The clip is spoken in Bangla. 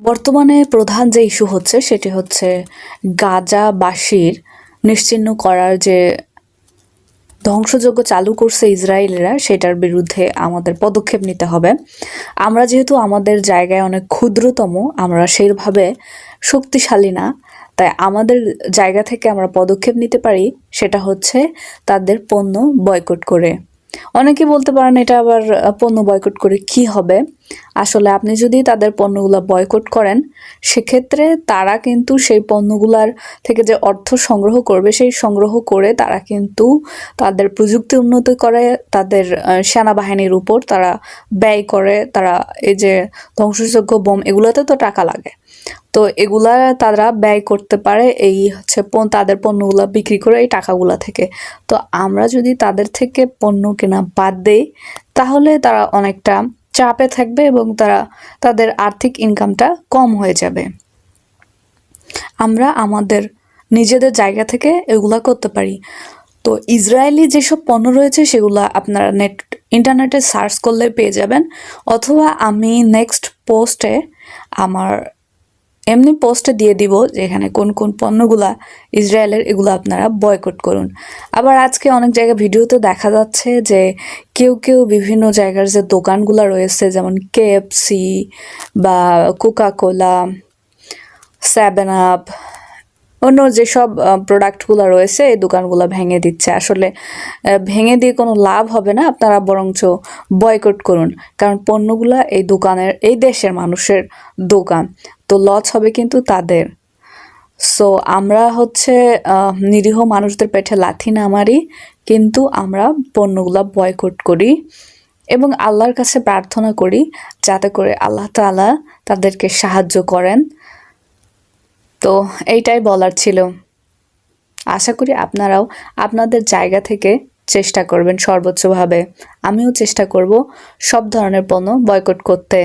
বর্তমানে প্রধান যে ইস্যু হচ্ছে সেটি হচ্ছে গাজাবাসীর নিশ্চিহ্ন করার যে ধ্বংসযজ্ঞ চালু করছে ইসরায়েলিরা, সেটার বিরুদ্ধে আমাদের পদক্ষেপ নিতে হবে। আমরা যেহেতু আমাদের জায়গায় অনেক ক্ষুদ্রতম, আমরা সেইভাবে শক্তিশালী না, তাই আমাদের জায়গা থেকে আমরা পদক্ষেপ নিতে পারি, সেটা হচ্ছে তাদের পণ্য বয়কট করে। অনেকে বলতে পারেন এটা আবার পণ্য বয়কট করে কি হবে। আসলে আপনি যদি তাদের পণ্যগুলো বয়কট করেন, সেক্ষেত্রে তারা কিন্তু সেই পণ্যগুলার থেকে যে অর্থ সংগ্রহ করবে, সেই সংগ্রহ করে তারা কিন্তু তাদের প্রযুক্তি উন্নত করে, তাদের সেনাবাহিনীর উপর তারা ব্যয় করে। তারা এই যে ধ্বংসযোগ্য বোম, এগুলোতে তো টাকা লাগে, তো এগুলা তারা ব্যয় করতে পারে এই হচ্ছে তাদের পণ্যগুলা বিক্রি করে এই টাকাগুলা থেকে। তো আমরা যদি তাদের থেকে পণ্য কেনা বাদ দেই, তাহলে তারা অনেকটা চাপে থাকবে এবং তাদের আর্থিক ইনকামটা কম হয়ে যাবে। আমরা আমাদের নিজেদের জায়গা থেকে এগুলা করতে পারি। তো ইসরায়েলি যেসব পণ্য রয়েছে সেগুলা আপনারা ইন্টারনেটে সার্চ করলে পেয়ে যাবেন, অথবা আমি নেক্সট পোস্টে আমার এমনি পোস্টে দিয়ে দিব যে এখানে কোন কোন পণ্যগুলা ইসরায়েলের, এগুলো আপনারা বয়কট করুন। আবার আজকে অনেক জায়গায় ভিডিওতে দেখা যাচ্ছে যে কেউ কেউ বিভিন্ন জায়গার যে দোকানগুলা রয়েছে, যেমন KFC বা কোকাকোলা, 7 আপ, অন্য যেসব প্রোডাক্টগুলো রয়েছে এই দোকানগুলো ভেঙে দিচ্ছে। আসলে ভেঙে দিয়ে কোনো লাভ হবে না, আপনারা বরঞ্চ বয়কট করুন, কারণ পণ্যগুলা এই দোকানের, এই দেশের মানুষের দোকান, তো লস হবে কিন্তু তাদের। সো আমরা হচ্ছে নিরীহ মানুষদের পেটে লাথি না মারি, কিন্তু আমরা পণ্যগুলা বয়কট করি এবং আল্লাহর কাছে প্রার্থনা করি যাতে করে আল্লাহ তাআলা তাদেরকে সাহায্য করেন। তো এইটাই বলার ছিল। আশা করি আপনারাও আপনাদের জায়গা থেকে চেষ্টা করবেন সর্বোচ্চভাবে। আমিও চেষ্টা করব সব ধরনের পণ্য বয়কট করতে।